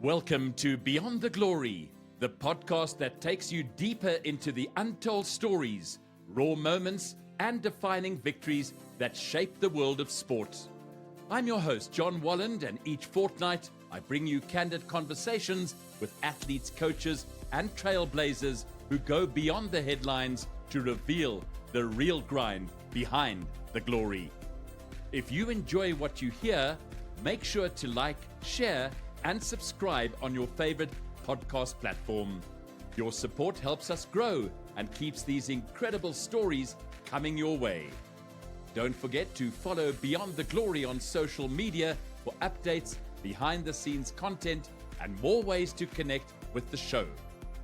Welcome to Beyond the Glory, the podcast that takes you deeper into the untold stories, raw moments, and defining victories that shape the world of sport. I'm your host, John Walland, and each fortnight I bring you candid conversations with athletes, coaches, and trailblazers who go beyond the headlines to reveal the real grind behind the glory. If you enjoy what you hear, make sure to like, share, and subscribe on your favorite podcast platform. Your support helps us grow and keeps these incredible stories coming your way. Don't forget to follow Beyond the Glory on social media for updates, behind the scenes content, and more ways to connect with the show.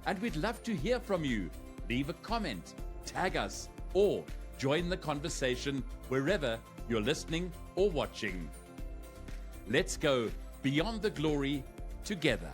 And we'd love to hear from you. Leave a comment, tag us, or join the conversation wherever you're listening or watching. Let's go beyond the glory together.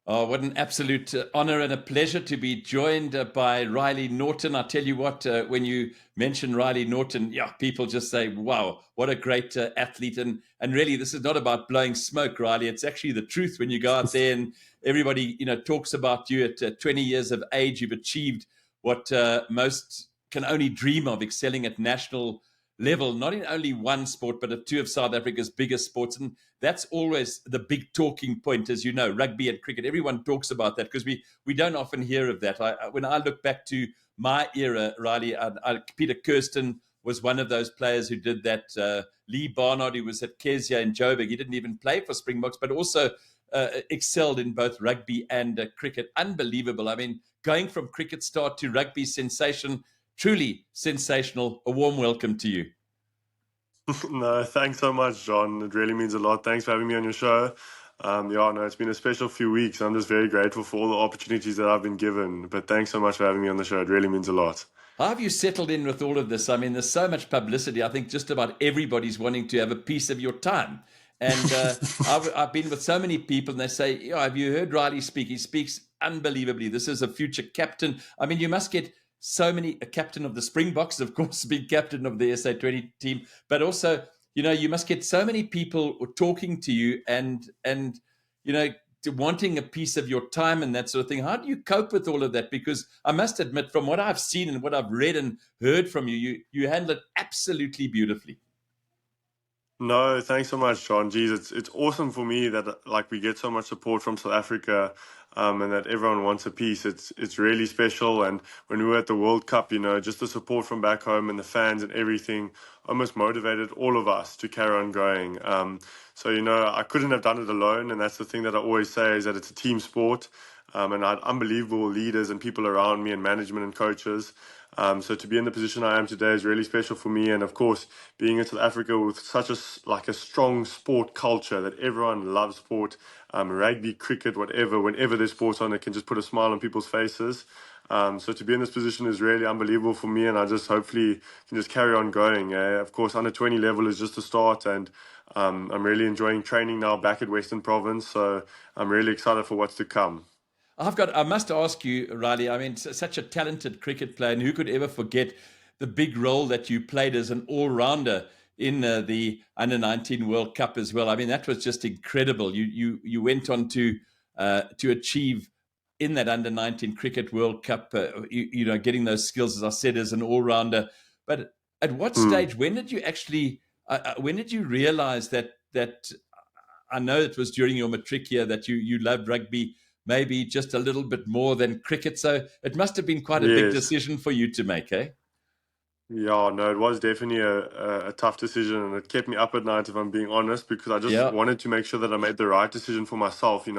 Oh, what an absolute honor and a pleasure to be joined by Riley Norton. I tell you what, when you mention Riley Norton, people just say, wow, what a great athlete. And really, this is not about blowing smoke, Riley. It's actually the truth. When you go out there and everybody, talks about you at 20 years of age, you've achieved what most can only dream of, excelling at national level, not in only one sport, but at two of South Africa's biggest sports. And that's always the big talking point, as you know, rugby and cricket. Everyone talks about that because we don't often hear of that. When I look back to my era, Riley, Peter Kirsten was one of those players who did that. Lee Barnard, who was at Kezia in Joburg, he didn't even play for Springboks, but also excelled in both rugby and cricket. Unbelievable. I mean, going from cricket star to rugby sensation, truly sensational. A warm welcome to you. No, thanks so much, John. It really means a lot. Thanks for having me on your show. It's been a special few weeks. I'm just very grateful for all the opportunities that I've been given. But thanks so much for having me on the show. It really means a lot. How have you settled in with all of this? I mean, there's so much publicity. I think just about everybody's wanting to have a piece of your time. And I've been with so many people, and they say, have you heard Riley speak? He speaks unbelievably. This is a future captain. I mean, you must get so many, a captain of the Springboks, of course, big captain of the SA20 team, but also, you must get so many people talking to you and wanting a piece of your time and that sort of thing. How do you cope with all of that? Because I must admit, from what I've seen and what I've read and heard from you, you handle it absolutely beautifully. No, thanks so much, John. Geez, it's awesome for me that we get so much support from South Africa, and that everyone wants a piece. It's really special. And when we were at the World Cup, just the support from back home and the fans and everything almost motivated all of us to carry on going. I couldn't have done it alone, and that's the thing that I always say is that it's a team sport. And I had unbelievable leaders and people around me and management and coaches. So to be in the position I am today is really special for me. And of course, being in South Africa with such a strong sport culture that everyone loves sport, rugby, cricket, whatever, whenever there's sports on, it can just put a smile on people's faces. So to be in this position is really unbelievable for me, and I just hopefully can just carry on going. Of course, under 20 level is just a start, and I'm really enjoying training now back at Western Province. So I'm really excited for what's to come. I must ask you, Riley, I mean, such a talented cricket player, and who could ever forget the big role that you played as an all-rounder in the Under-19 World Cup as well. I mean, that was just incredible. You went on to achieve in that Under-19 Cricket World Cup, getting those skills, as I said, as an all-rounder. But at what stage, when did you actually, when did you realize that I know it was during your matric year that you loved rugby, maybe just a little bit more than cricket. So it must have been quite a big decision for you to make, eh? Yeah, no, it was definitely a tough decision, and it kept me up at night, if I'm being honest, because I just wanted to make sure that I made the right decision for myself.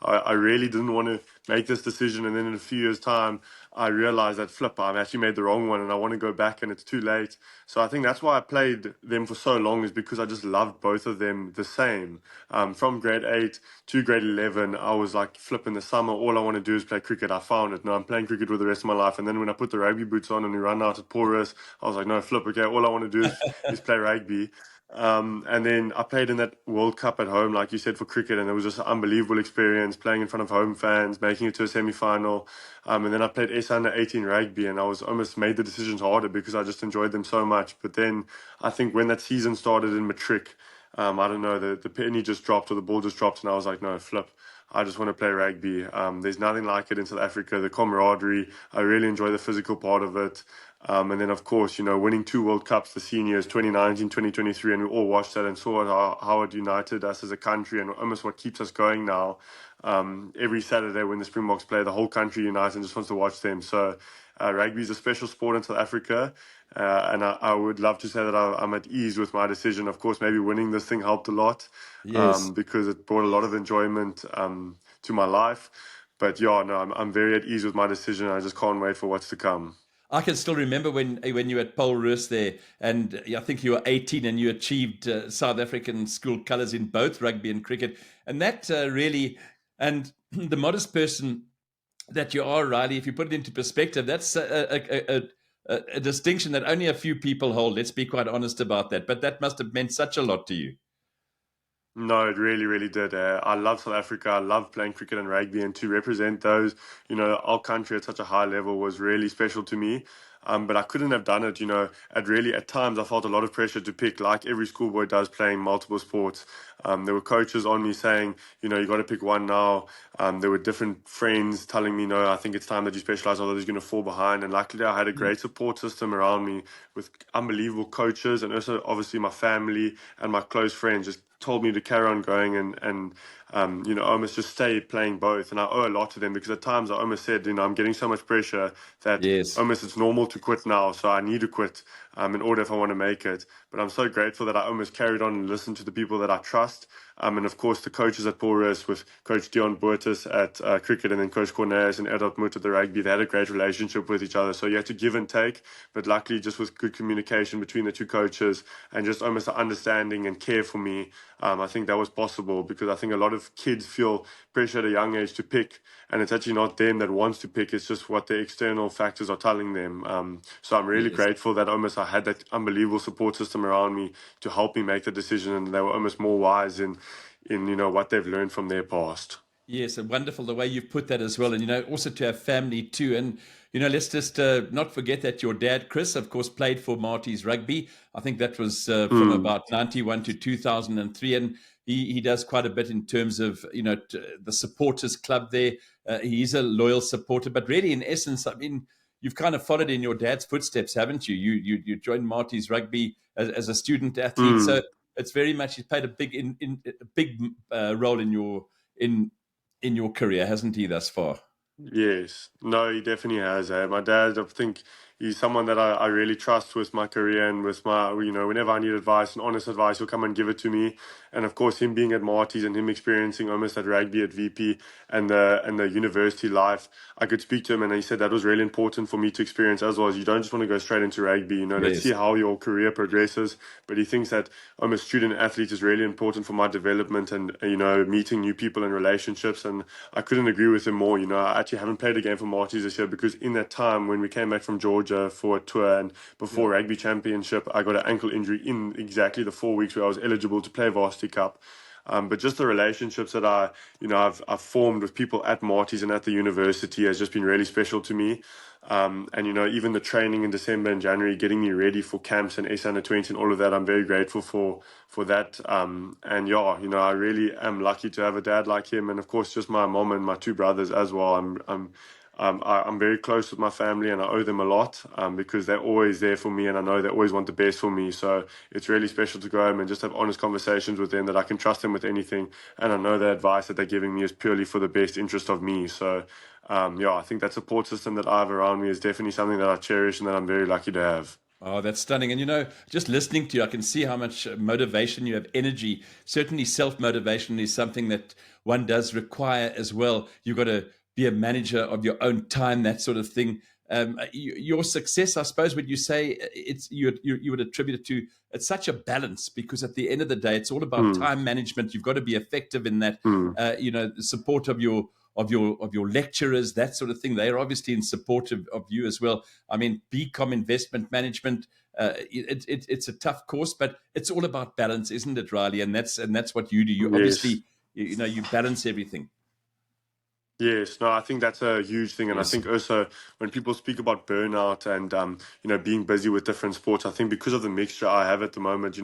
I really didn't want to make this decision, and then in a few years' time, I realized that I've actually made the wrong one, and I want to go back, and it's too late. So I think that's why I played them for so long, is because I just loved both of them the same. From grade 8 to grade 11, I was like, in the summer, all I want to do is play cricket. I found it. Now I'm playing cricket for the rest of my life. And then when I put the rugby boots on and we run out at Porus, I was like, no, okay, all I want to do is play rugby. And then I played in that World Cup at home, like you said, for cricket, and it was just an unbelievable experience, playing in front of home fans, making it to a semi-final. And then I played SA Under-18 rugby, and I was almost made the decisions harder because I just enjoyed them so much. But then I think when that season started in matric, I don't know, the penny just dropped or the ball just dropped, and I was like, no, flip. I just want to play rugby. There's nothing like it in South Africa. The camaraderie, I really enjoy the physical part of it. And then, of course, winning 2 World Cups, the seniors, 2019, 2023, and we all watched that and saw how it united us as a country and almost what keeps us going now. Every Saturday when the Springboks play, the whole country unites and just wants to watch them. So rugby is a special sport in South Africa. And I would love to say that I'm at ease with my decision. Of course, maybe winning this thing helped a lot Yes. because it brought a lot of enjoyment to my life. But yeah, no, I'm very at ease with my decision. I just can't wait for what's to come. I can still remember when you were at Polrus there, and I think you were 18 and you achieved South African school colours in both rugby and cricket. And that really, and the modest person that you are, Riley, if you put it into perspective, that's a distinction that only a few people hold. Let's be quite honest about that. But that must have meant such a lot to you. No, it really, really did. I love South Africa. I love playing cricket and rugby, and to represent those, our country at such a high level was really special to me. But I couldn't have done it, at times I felt a lot of pressure to pick, like every schoolboy does, playing multiple sports. There were coaches on me saying, you got to pick one now. There were different friends telling me, no, I think it's time that you specialize, otherwise you're going to fall behind. And luckily I had a great support system around me with unbelievable coaches, and also obviously my family and my close friends just told me to carry on going and almost just stay playing both. And I owe a lot to them, because at times I almost said, I'm getting so much pressure that Yes. almost it's normal to quit now. So I need to quit in order if I want to make it. But I'm so grateful that I almost carried on and listened to the people that I trust. And of course, the coaches at Porus, with Coach Dion Boertes at cricket, and then Coach Cornelius and Edot Moot at the rugby, they had a great relationship with each other. So you had to give and take, but luckily, just with good communication between the two coaches and just almost an understanding and care for me, I think that was possible, because I think a lot of kids feel pressure at a young age to pick, and it's actually not them that wants to pick, it's just what the external factors are telling them. So I'm really Yes. grateful that almost I had that unbelievable support system around me to help me make the decision, and they were almost more wise in what they've learned from their past. Yes, and wonderful the way you've put that as well. And, also to have family too. And, let's just not forget that your dad, Chris, of course, played for Marty's Rugby. I think that was from Mm, about 91 to 2003. And he does quite a bit in terms of, the supporters club there. He's a loyal supporter. But really, in essence, I mean, you've kind of followed in your dad's footsteps, haven't you? You joined Marty's Rugby as a student athlete. So mm. it's very much, he's played a big role in your career, hasn't he, thus far? Yes, no, he definitely has. My dad, I think he's someone that I really trust with my career and with my, whenever I need advice and honest advice, he'll come and give it to me. And of course, him being at Marty's and him experiencing almost that rugby at VP and the university life, I could speak to him, and he said that was really important for me to experience as well. As you don't just want to go straight into rugby, let's see Yes. how your career progresses. But he thinks that almost student athlete is really important for my development and meeting new people and relationships. And I couldn't agree with him more. I actually haven't played a game for Marty's this year, because in that time when we came back from Georgia for a tour and Yeah. before rugby championship, I got an ankle injury in exactly the 4 weeks where I was eligible to play varsity cup. But just the relationships that I've formed with people at Marty's and at the university has just been really special to me. And even the training in December and January, getting me ready for camps and S under 20 and all of that, I'm very grateful for that. And yeah, I really am lucky to have a dad like him, and of course just my mom and my two brothers as well. I'm very close with my family, and I owe them a lot, because they're always there for me, and I know they always want the best for me. So it's really special to go home and just have honest conversations with them, that I can trust them with anything, and I know the advice that they're giving me is purely for the best interest of me. So yeah, I think that support system that I have around me is definitely something that I cherish and that I'm very lucky to have. Oh, that's stunning. And, just listening to you, I can see how much motivation you have, energy. Certainly, self motivation is something that one does require as well. You've got to be a manager of your own time, that sort of thing. Your success, I suppose, would you say you would attribute it to, it's such a balance, because at the end of the day, it's all about Mm, time management. You've got to be effective in that. mm. The support of your lecturers, that sort of thing. They are obviously in support of you as well. I mean, BCom investment management. It's a tough course, but it's all about balance, isn't it, Riley? And that's what you do. You Yes. obviously you balance everything. Yes, no, I think that's a huge thing, and I Yes. think also when people speak about burnout and being busy with different sports, I think because of the mixture I have at the moment,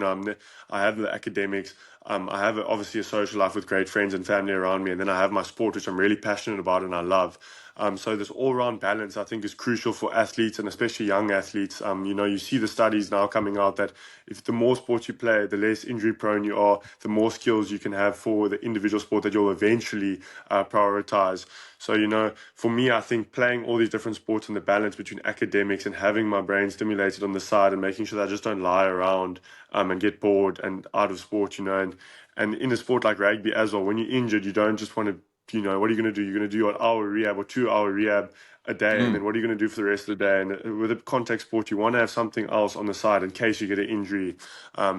I have the academics, I have obviously a social life with great friends and family around me, and then I have my sport, which I'm really passionate about and I love. So this all-round balance, I think, is crucial for athletes and especially young athletes. You see the studies now coming out that if the more sports you play, the less injury prone you are, the more skills you can have for the individual sport that you'll eventually prioritize. So, for me, I think playing all these different sports and the balance between academics and having my brain stimulated on the side and making sure that I just don't lie around and get bored and out of sport, and in a sport like rugby as well, when you're injured, you don't just want to, what are you going to do? You're going to do an hour rehab or 2 hour rehab a day, and Mm, then what are you going to do for the rest of the day? And with a contact sport, you want to have something else on the side in case you get an injury.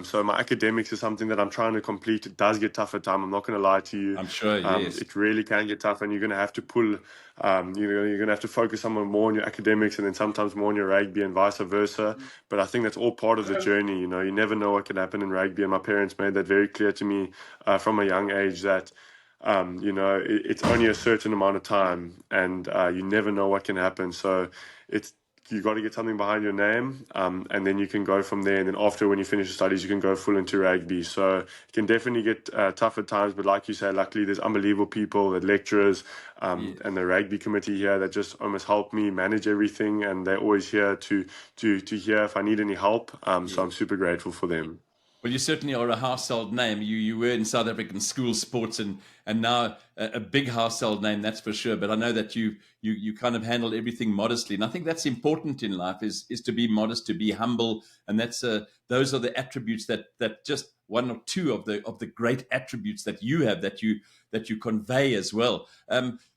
So my academics is something that I'm trying to complete. It does get tough at time. I'm not going to lie to you. I'm sure, yes. It really can get tough, and you're going to have to pull. You're going to have to focus some more on your academics, and then sometimes more on your rugby, and vice versa. But I think that's all part of the journey. You never know what can happen in rugby, and my parents made that very clear to me from a young age that it's only a certain amount of time, and you never know what can happen. So it's you got to get something behind your name, and then you can go from there. And then after, when you finish your studies, you can go full into rugby. So it can definitely get tough at times, but like you say, luckily there's unbelievable people, the lecturers, Yes. and the rugby committee here that just almost help me manage everything, and they're always here to hear if I need any help. So Yes. I'm super grateful for them. Well, you certainly are a household name. You were in South African school sports, and now a big household name, that's for sure. But I know that you kind of handle everything modestly, and I think that's important in life is to be modest, to be humble, and those are the attributes that just one or two of the great attributes that you have that you convey as well.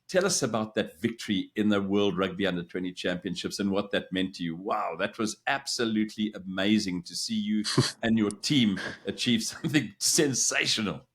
Tell us about that victory in the World Rugby Under 20 Championships and what that meant to you. Wow, that was absolutely amazing to see you and your team achieve something sensational.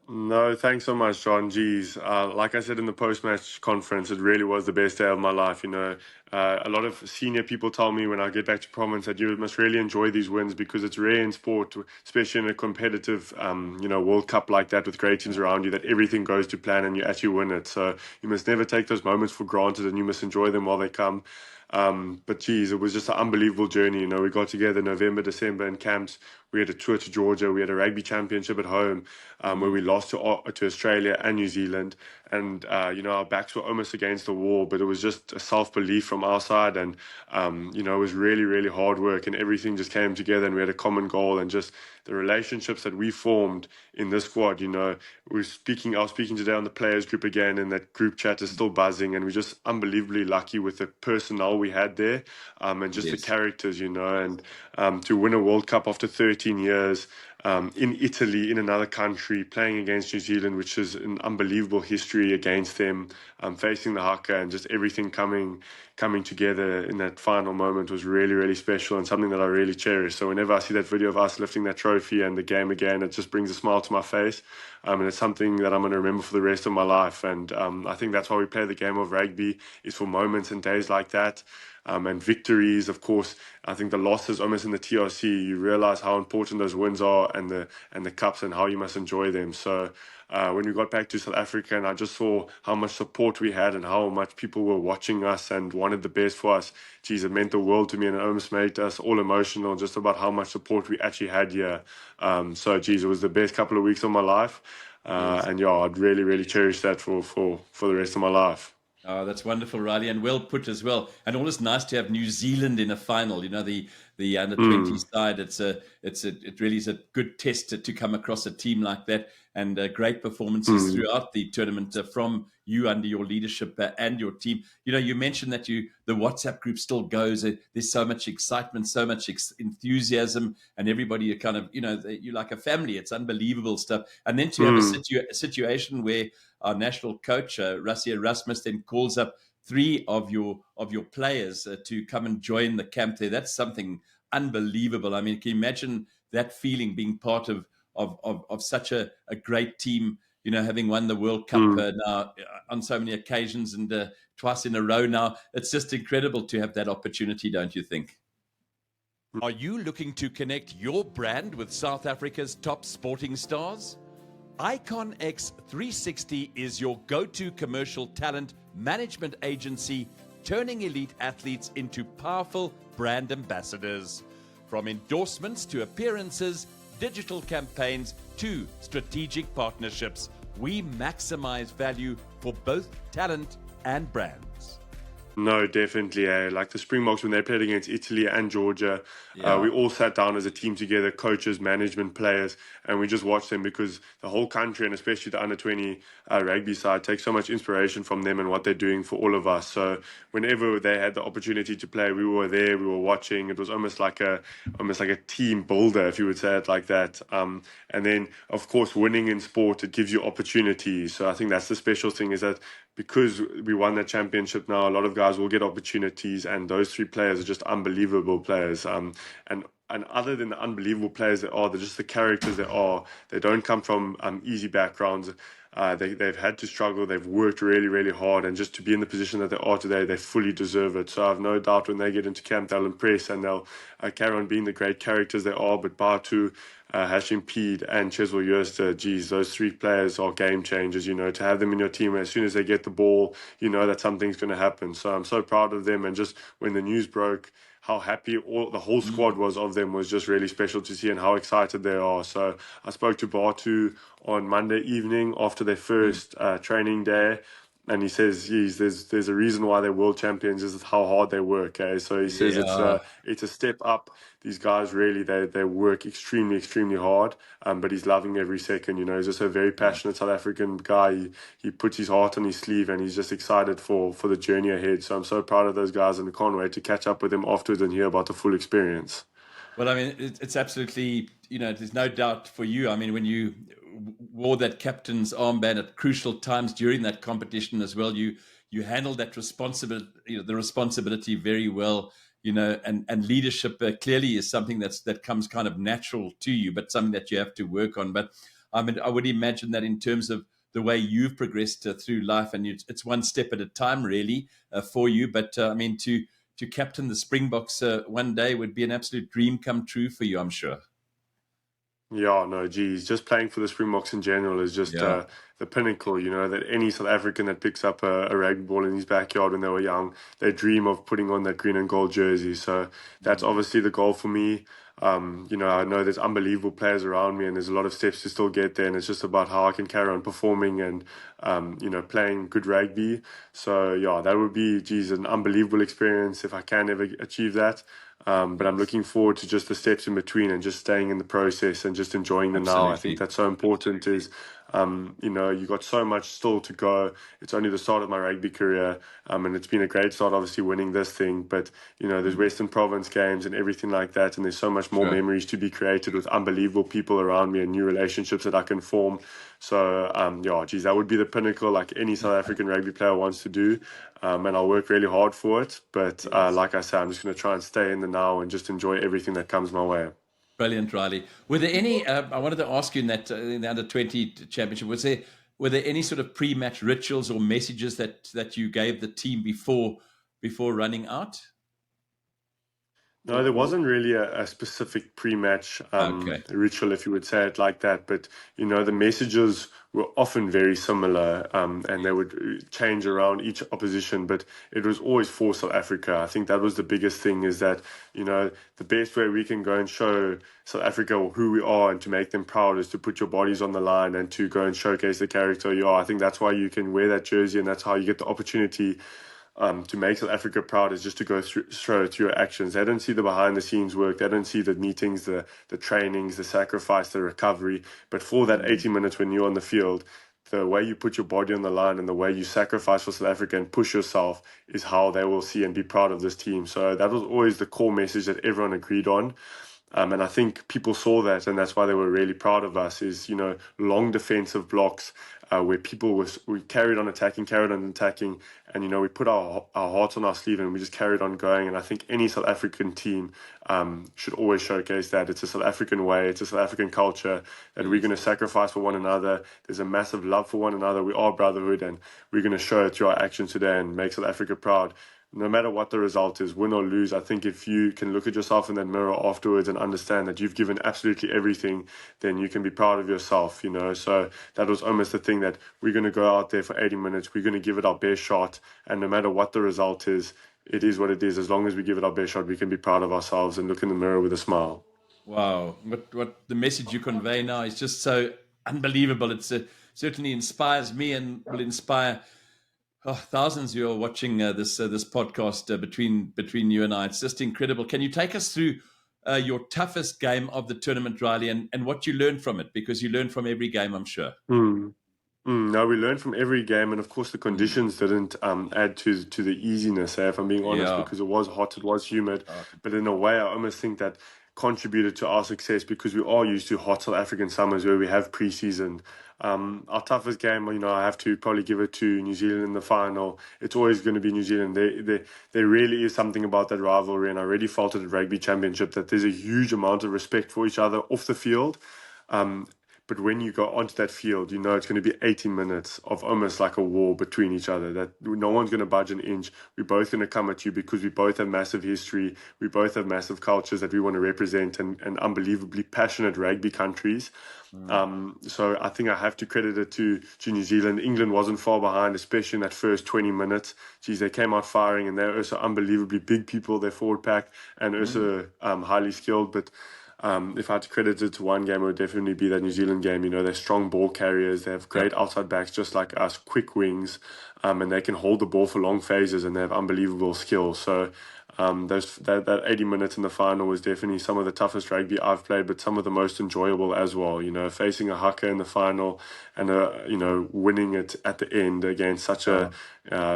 No, thanks so much, John. Geez, like I said in the post-match conference, it really was the best day of my life. A lot of senior people tell me when I get back to province that you must really enjoy these wins because it's rare in sport, especially in a competitive, World Cup like that with great teams around you, that everything goes to plan and you actually win it. So you must never take those moments for granted, and you must enjoy them while they come. But geez, it was just an unbelievable journey. We got together November, December in camps. We had a tour to Georgia. We had a rugby championship at home, where we lost to Australia and New Zealand. And, our backs were almost against the wall, but it was just a self-belief from our side. And, it was really, really hard work, and everything just came together, and we had a common goal, and just the relationships that we formed in this squad. I was speaking today on the players group again, and that group chat is still buzzing, and we're just unbelievably lucky with the personnel we had there, and just the Yes. characters, and to win a World Cup after 13 years, in Italy, in another country, playing against New Zealand, which is an unbelievable history against them, facing the haka, and just everything coming together in that final moment was really, really special, and something that I really cherish. So whenever I see that video of us lifting that trophy and the game again, it just brings a smile to my face. And it's something that I'm going to remember for the rest of my life. And I think that's why we play the game of rugby, is for moments and days like that. And victories, of course. I think the losses almost in the TRC, you realize how important those wins are, and the cups, and how you must enjoy them. So when we got back to South Africa, and I just saw how much support we had and how much people were watching us and wanted the best for us, geez, it meant the world to me, and it almost made us all emotional just about how much support we actually had here. So, geez, it was the best couple of weeks of my life. Yes. And yeah, I'd really, really cherish that for the rest of my life. Oh, that's wonderful, Riley, and well put as well. And always nice to have New Zealand in a final. The under 20 Mm, side. It really is a good test to come across a team like that, and great performances mm, throughout the tournament from you under your leadership and your team. You mentioned that the WhatsApp group still goes. There's so much excitement, so much enthusiasm, and everybody are kind of you're like a family. It's unbelievable stuff. And then to have mm, a situation where our national coach, Rassie Erasmus, then calls up three of your players to come and join the camp there. That's something unbelievable. I mean, can you imagine that feeling, being part of such a great team? Having won the World Cup mm. now on so many occasions, and twice in a row now. It's just incredible to have that opportunity, don't you think? Are you looking to connect your brand with South Africa's top sporting stars? Icon X 360 is your go-to commercial talent management agency, turning elite athletes into powerful brand ambassadors. From endorsements to appearances, digital campaigns to strategic partnerships, we maximize value for both talent and brands. No, definitely. Like the Springboks, when they played against Italy and Georgia, we all sat down as a team together, coaches, management, players, and we just watched them because the whole country, and especially the under 20 rugby side, takes so much inspiration from them and what they're doing for all of us. So whenever they had the opportunity to play, we were there, we were watching. It was almost like a team builder, if you would say it like that. And then, of course, winning in sport, it gives you opportunities. So I think that's the special thing, is that because we won that championship now, a lot of guys will get opportunities, and those three players are just unbelievable players. And other than the unbelievable players they are, they're just the characters they are. They don't come from easy backgrounds. They've had to struggle. They've worked really, really hard, and just to be in the position that they are today, they fully deserve it. So I have no doubt when they get into camp, they'll impress, and they'll carry on being the great characters they are. But Batu, Hashim Pede, and Cheswell Yerster, geez, those three players are game changers. To have them in your team, as soon as they get the ball, you know that something's going to happen. So I'm so proud of them, and just when the news broke, how happy the whole squad was of them was just really special to see, and how excited they are. So I spoke to Batu on Monday evening after their first training day, and he says, "Geez, there's a reason why they're world champions. Is how hard they work." So he says it's a step up. These guys really they work extremely, extremely hard. But he's loving every second. He's just a very passionate South African guy. He puts his heart on his sleeve, and he's just excited for the journey ahead. So I'm so proud of those guys, and I can't wait to catch up with them afterwards and hear about the full experience. Well, I mean, it's absolutely, there's no doubt for you. I mean, when you wore that captain's armband at crucial times during that competition as well, you handled that responsibility, the responsibility very well, and leadership clearly is something that comes kind of natural to you, but something that you have to work on. But I mean, I would imagine that in terms of the way you've progressed through life, and it's one step at a time, really, for you. But I mean, to captain the Springboks one day would be an absolute dream come true for you, I'm sure. Yeah, no, geez, just playing for the Springboks in general is just the pinnacle, that any South African that picks up a rugby ball in his backyard when they were young, they dream of putting on that green and gold jersey. So that's obviously the goal for me. I know there's unbelievable players around me, and there's a lot of steps to still get there, and it's just about how I can carry on performing and, playing good rugby. So, yeah, that would be, geez, an unbelievable experience if I can ever achieve that. But I'm looking forward to just the steps in between, and just staying in the process and just enjoying the now. I think that's so important. You got so much still to go. It's only the start of my rugby career, and it's been a great start, obviously, winning this thing. But, there's Western Province games and everything like that, and there's so much more memories to be created with unbelievable people around me and new relationships that I can form. So, that would be the pinnacle, like any South African rugby player wants to do. And I'll work really hard for it. But like I said, I'm just going to try and stay in the now and just enjoy everything that comes my way. Brilliant, Riley. Were there any? I wanted to ask you in the under 20 championship. Were there any sort of pre-match rituals or messages that you gave the team before running out? No, there wasn't really a specific pre-match ritual, if you would say it like that. But, the messages were often very similar, and they would change around each opposition. But it was always for South Africa. I think that was the biggest thing, is that, the best way we can go and show South Africa who we are and to make them proud is to put your bodies on the line and to go and showcase the character you are. I think that's why you can wear that jersey, and that's how you get the opportunity to make South Africa proud, is just to go through your actions. They don't see the behind the scenes work. They don't see the meetings, the trainings, the sacrifice, the recovery. But for that 80 minutes when you're on the field, the way you put your body on the line and the way you sacrifice for South Africa and push yourself is how they will see and be proud of this team. So that was always the core message that everyone agreed on. And I think people saw that, and that's why they were really proud of us, is, long defensive blocks, where we carried on attacking, and, we put our hearts on our sleeve, and we just carried on going. And I think any South African team should always showcase that. It's a South African way, it's a South African culture, that we're going to sacrifice for one another. There's a massive love for one another. We are brotherhood, and we're going to show it through our actions today and make South Africa proud. no matter what the result is, win or lose, I think if you can look at yourself in that mirror afterwards and understand that you've given absolutely everything, then you can be proud of yourself, you know. So that was almost the thing, that we're going to go out there for 80 minutes, we're going to give it our best shot, and no matter what the result is, it is what it is. As long as we give it our best shot, we can be proud of ourselves and look in the mirror with a smile. Wow, what the message you convey now is just so unbelievable. It certainly inspires me and will inspire thousands who are watching this podcast between you and I. It's just incredible. Can you take us through your toughest game of the tournament, Riley, and what you learned from it? Because you learn from every game, I'm sure. No, we learned from every game, and of course the conditions didn't add to the easiness, if I'm being honest, Yeah. because it was hot, it was humid, but in a way I almost think that contributed to our success because we are used to hot South African summers where we have pre-season. Our toughest game, you know, I have to probably give it to New Zealand in the final. It's always going to be New Zealand. There really is something about that rivalry, and I really felt it at Rugby Championship that there's a huge amount of respect for each other off the field. But when you go onto that field, you know it's going to be 18 minutes of almost like a war between each other, that no one's going to budge an inch. We're both going to come at you because we both have massive history. We both have massive cultures that we want to represent, and unbelievably passionate rugby countries. So I think I have to credit it to New Zealand. England wasn't far behind, especially in that first 20 minutes. Geez, they came out firing, and they're also unbelievably big people, their forward pack, and also highly skilled. But if I had to credit it to one game, it would definitely be that New Zealand game. You know, they're strong ball carriers. They have great outside backs, just like us, quick wings, and they can hold the ball for long phases, and they have unbelievable skills. So that 80 minutes in the final was definitely some of the toughest rugby I've played, but some of the most enjoyable as well. You know, facing a haka in the final and you know, winning it at the end against such a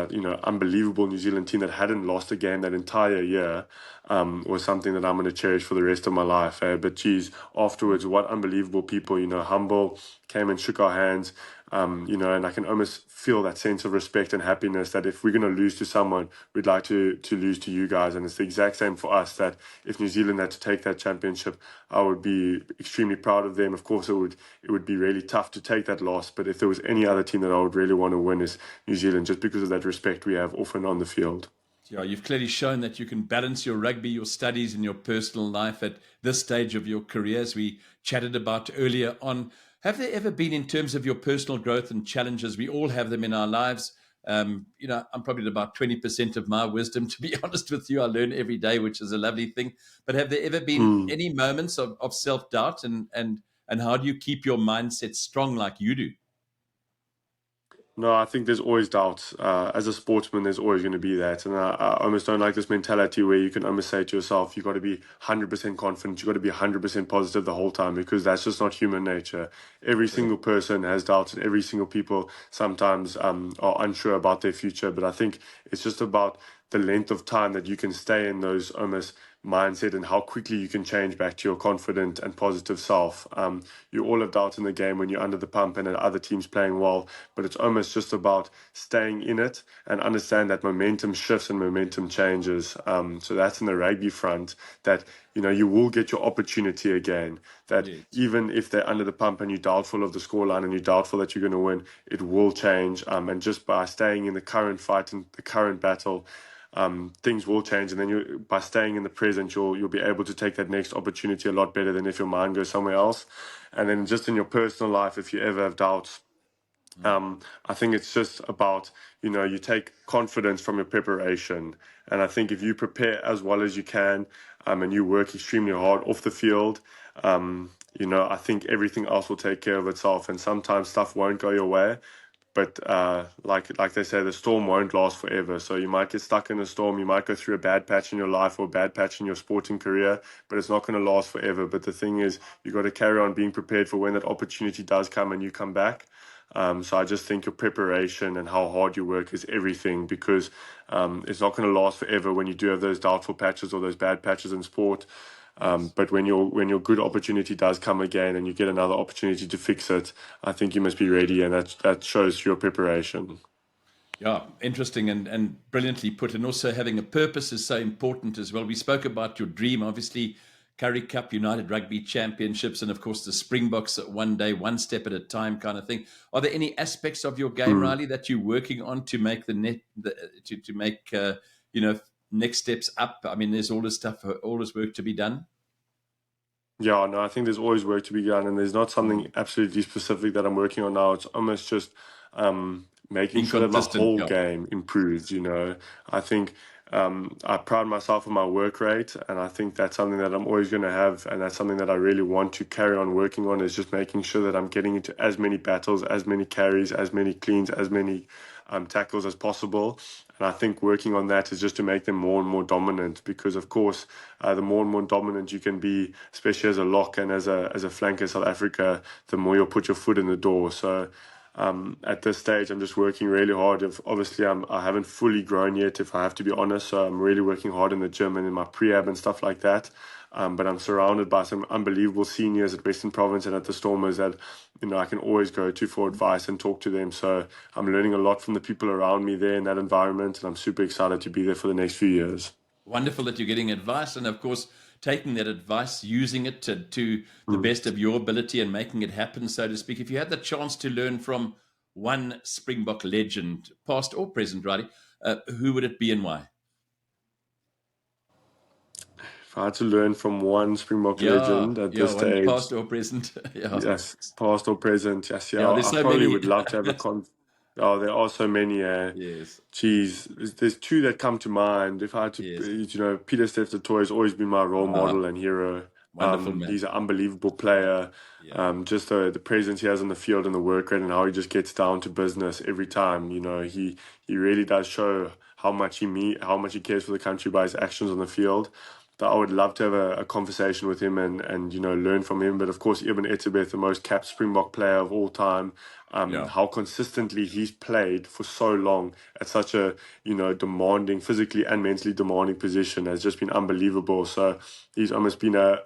you know, unbelievable New Zealand team that hadn't lost a game that entire year. Was something that I'm going to cherish for the rest of my life. But geez, afterwards, what unbelievable people, you know, humble, came and shook our hands, you know, and I can almost feel that sense of respect and happiness that if we're going to lose to someone, we'd like to lose to you guys. And it's the exact same for us, that if New Zealand had to take that championship, I would be extremely proud of them. Of course, it would be really tough to take that loss, but if there was any other team that I would really want to win, is New Zealand, just because of that respect we have off and on the field. Yeah, you've clearly shown that you can balance your rugby, your studies, and your personal life at this stage of your career, as we chatted about earlier on. Have there ever been, in terms of your personal growth and challenges, we all have them in our lives. You know, I'm probably at about 20% of my wisdom, to be honest with you. I learn every day, which is a lovely thing. But have there ever been any moments of self-doubt, and how do you keep your mindset strong like you do? No, I think there's always doubts. As a sportsman, there's always going to be that. And I almost don't like this mentality where you can almost say to yourself, you've got to be 100% confident, you've got to be 100% positive the whole time, because that's just not human nature. Every single person has doubts, and every single people sometimes are unsure about their future. But I think it's just about the length of time that you can stay in those almost mindset, and how quickly you can change back to your confident and positive self. You all have doubts in the game when you're under the pump and other teams playing well, but it's almost just about staying in it and understand that momentum shifts and momentum changes. So that's in the rugby front, that you know you will get your opportunity again. That even if they're under the pump and you're doubtful of the scoreline and you're doubtful that you're going to win, it will change. And just by staying in the current fight and the current battle, things will change, and then by staying in the present, you'll be able to take that next opportunity a lot better than if your mind goes somewhere else. And then just in your personal life, if you ever have doubts, I think it's just about, you know, you take confidence from your preparation. And I think if you prepare as well as you can, and you work extremely hard off the field, you know, I think everything else will take care of itself. And sometimes stuff won't go your way. But like they say, the storm won't last forever. So you might get stuck in a storm. You might go through a bad patch in your life or a bad patch in your sporting career, but it's not going to last forever. But the thing is, you've got to carry on being prepared for when that opportunity does come and you come back. So I just think your preparation and how hard you work is everything, because it's not going to last forever when you do have those doubtful patches or those bad patches in sport. But when your good opportunity does come again and you get another opportunity to fix it, I think you must be ready, and that shows your preparation. Yeah, interesting and brilliantly put. And also having a purpose is so important as well. We spoke about your dream, obviously, Currie Cup, United Rugby Championships, and of course the Springboks, one day, one step at a time kind of thing. Are there any aspects of your game, Riley, that you're working on to make to make next steps up? I mean, there's all this stuff, all this work to be done. Yeah, no, I think there's always work to be done, and there's not something absolutely specific that I'm working on now. It's almost just making Being sure that my consistent, whole yeah. game improves. I think I pride myself on my work rate, and I think that's something that I'm always going to have, and that's something that I really want to carry on working on. Is just making sure that I'm getting into as many battles, as many carries, as many cleans, as many tackles as possible. And I think working on that is just to make them more and more dominant, because of course, the more and more dominant you can be, especially as a lock and as a flanker in South Africa, the more you'll put your foot in the door. So at this stage, I'm just working really hard. Obviously, I haven't fully grown yet, if I have to be honest. So I'm really working hard in the gym and in my prehab and stuff like that. But I'm surrounded by some unbelievable seniors at Western Province and at the Stormers that I can always go to for advice and talk to them. So I'm learning a lot from the people around me there in that environment, and I'm super excited to be there for the next few years. Wonderful that you're getting advice, and of course, taking that advice, using it to the best of your ability and making it happen, so to speak. If you had the chance to learn from one Springbok legend, past or present, Riley, who would it be and why? If I had to learn from one Springbok legend at this one stage, past or present. yes, past or present, yes, yeah, There's I so probably many. would love to have Oh, there are so many. Yes, Geez, there's two that come to mind. If I had to, yes. Peter Steph has always been my role model and hero. Wonderful man. He's an unbelievable player. Yeah. Just the presence he has on the field and the work rate and how he just gets down to business every time. He really does show how much he cares for the country by his actions on the field. That I would love to have a conversation with him and learn from him. But of course, Eben Etzebeth, the most capped Springbok player of all time, how consistently he's played for so long at such a demanding, physically and mentally demanding position has just been unbelievable. So he's almost been like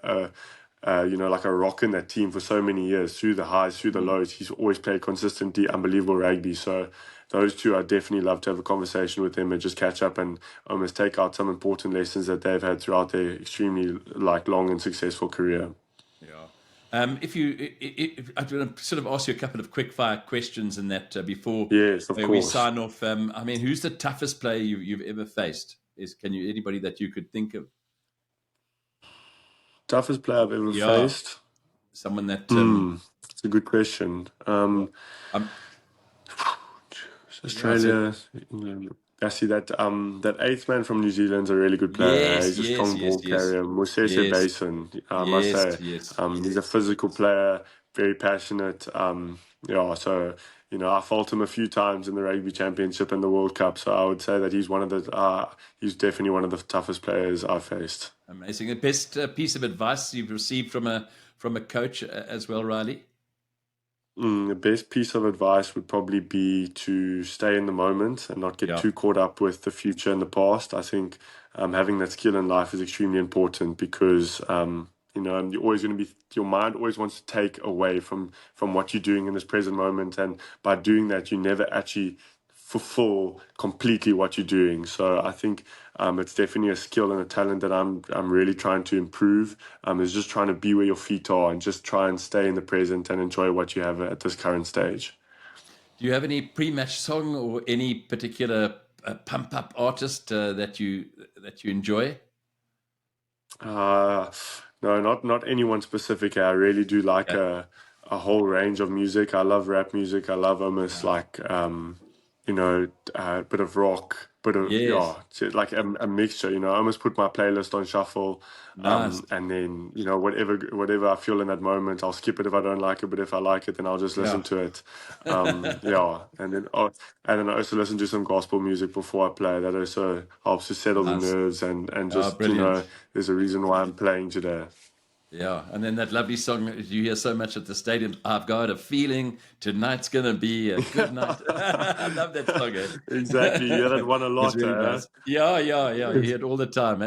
a rock in that team for so many years, through the highs, through the lows. He's always played consistently unbelievable rugby. So those two, I'd definitely love to have a conversation with them and just catch up and almost take out some important lessons that they've had throughout their extremely long and successful career. Yeah. If I'm going to sort of ask you a couple of quick fire questions in that before Yes, of we course. sign off. I mean, who's the toughest player you've ever faced? Anybody that you could think of? Toughest player I've ever faced? Someone that... It's a good question. Australia, England. I see that eighth man from New Zealand's a really good player. He's a strong ball carrier. Mosese Basin, I must say. He's a physical player, very passionate. So I fought him a few times in the Rugby Championship and the World Cup. So I would say that he's definitely one of the toughest players I've faced. Amazing. The best piece of advice you've received from a coach as well, Riley? The best piece of advice would probably be to stay in the moment and not get too caught up with the future and the past. I think having that skill in life is extremely important, because you're always going to be, your mind always wants to take away from what you're doing in this present moment, and by doing that, you never actually fulfill completely what you're doing. So I think it's definitely a skill and a talent that I'm really trying to improve. Is just trying to be where your feet are and just try and stay in the present and enjoy what you have at this current stage. Do you have any pre-match song or any particular pump up artist that you enjoy? No, not anyone specific. I really do like a whole range of music. I love rap music. I love almost like a bit of rock, bit of like a mixture. I almost put my playlist on shuffle, and then whatever I feel in that moment, I'll skip it if I don't like it. But if I like it, then I'll just listen to it. And then I also listen to some gospel music before I play. That also helps to settle the nerves and just there's a reason why I'm playing today. Yeah, and then that lovely song you hear so much at the stadium, I've got a feeling tonight's going to be a good night. I love that song. Exactly, you hear that one a lot. Really nice. Yeah, you hear it all the time.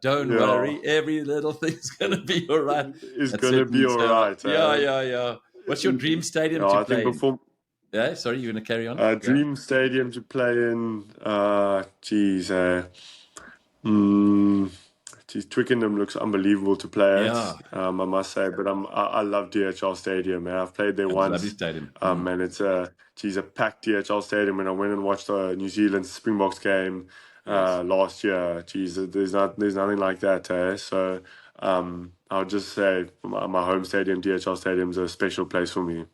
Don't worry, every little thing's going to be all right. It's going to be all right. Yeah. What's your dream stadium to play in? Yeah, sorry, you're going to carry on? Dream stadium to play in, Twickenham looks unbelievable to play at, I must say. But I love DHL Stadium, man. I've played there once. Lovely stadium. And it's a packed DHL Stadium. When I went and watched the New Zealand Springboks game, Yes. last year. Geez, there's nothing like that. So I would just say my home stadium, DHL Stadium, is a special place for me.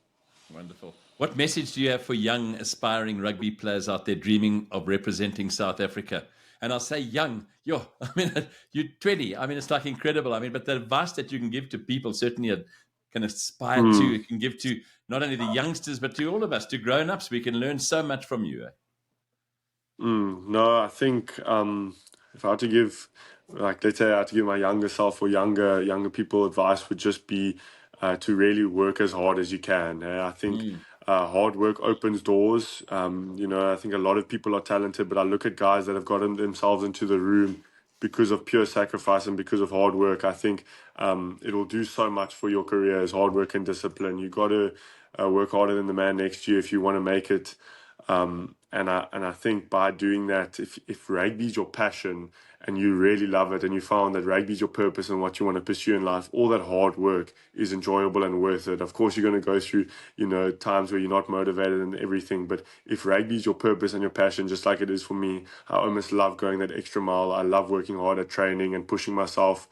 Wonderful. What message do you have for young, aspiring rugby players out there dreaming of representing South Africa? And I'll say young, I mean, you're 20. I mean, it's like incredible. I mean, but the advice that you can give to people certainly can aspire to, Mm. it can give to not only the youngsters, but to all of us, to grown-ups. We can learn so much from you. No, I think if I had to give, like, let's say I had to give my younger self or younger people advice, would just be to really work as hard as you can. I think hard work opens doors. I think a lot of people are talented, but I look at guys that have gotten themselves into the room because of pure sacrifice and because of hard work. I think it'll do so much for your career as hard work and discipline. You got to work harder than the man next to you if you want to make it. And I think by doing that, if rugby is your passion and you really love it and you found that rugby is your purpose and what you want to pursue in life, all that hard work is enjoyable and worth it. Of course, you're going to go through, times where you're not motivated and everything. But if rugby is your purpose and your passion, just like it is for me, I almost love going that extra mile. I love working hard at training and pushing myself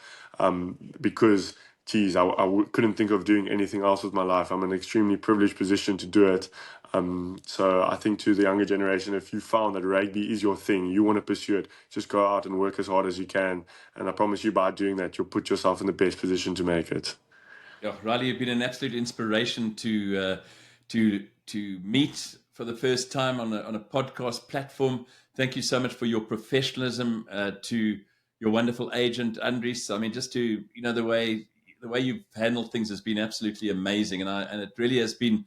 because geez, I couldn't think of doing anything else with my life. I'm in an extremely privileged position to do it. So I think to the younger generation, if you found that rugby is your thing, you want to pursue it, just go out and work as hard as you can. And I promise you, by doing that, you'll put yourself in the best position to make it. Yeah, Riley, you've been an absolute inspiration to meet for the first time on a podcast platform. Thank you so much for your professionalism, to your wonderful agent, Andries. I mean, just to the way you've handled things has been absolutely amazing, and it really has been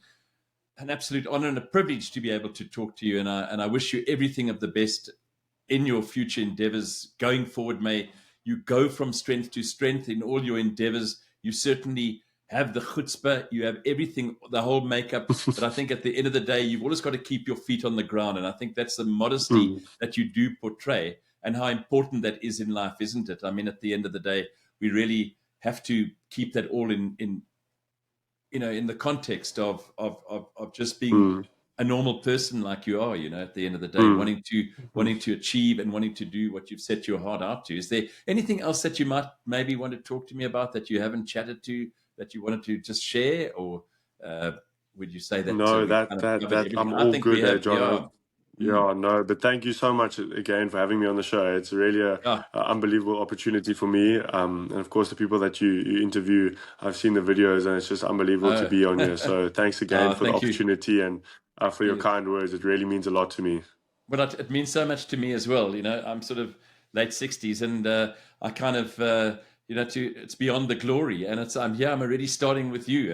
an absolute honor and a privilege to be able to talk to you. And I wish you everything of the best in your future endeavors going forward. May you go from strength to strength in all your endeavors. You certainly have the chutzpah, you have everything, the whole makeup. But I think at the end of the day, you've always got to keep your feet on the ground. And I think that's the modesty that you do portray and how important that is in life, isn't it? I mean, at the end of the day, we really have to keep that all in the context of just being a normal person like you are, at the end of the day, wanting to achieve and wanting to do what you've set your heart out to. Is there anything else that you might maybe want to talk to me about that you haven't chatted to, that you wanted to just share, or would you say that? No, We've that kind of that covered that everything? I'm I all think we good there, have. John. Yeah, no, but thank you so much again for having me on the show. It's really Yeah. a unbelievable opportunity for me. And of course, the people that you interview, I've seen the videos, and it's just unbelievable to be on here. So thanks again for the Thank you. opportunity and for your kind words. It really means a lot to me. But it means so much to me as well. I'm sort of late 60s, and I kind of, it's beyond the glory. And I'm here. I'm already starting with you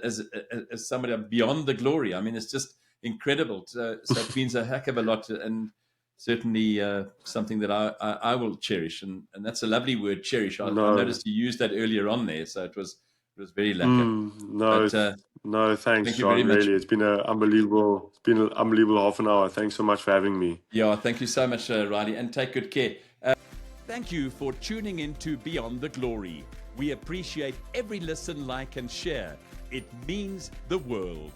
as somebody beyond the glory. I mean, it's just incredible. So it means a heck of a lot, and certainly something that I will cherish. And that's a lovely word, cherish. I No, noticed you used that earlier on there, so it was very lekker. no, But no. Thanks, thank you very John. much. Really, it's been an unbelievable half an hour. Thanks so much for having me. Yeah, thank you so much, Riley, and take good care. Thank you for tuning in to Beyond the Glory. We appreciate every listen, like, and share. It means the world.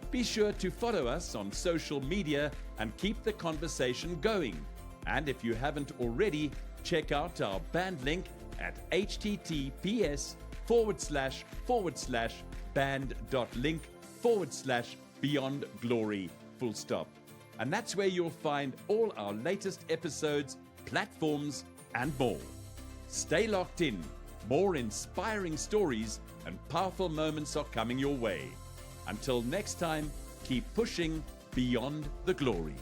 Be sure to follow us on social media and keep the conversation going. And if you haven't already, check out our band link at https://band.link/Beyond Glory, full stop. And that's where you'll find all our latest episodes, platforms, and more. Stay locked in. More inspiring stories and powerful moments are coming your way. Until next time, keep pushing beyond the glory.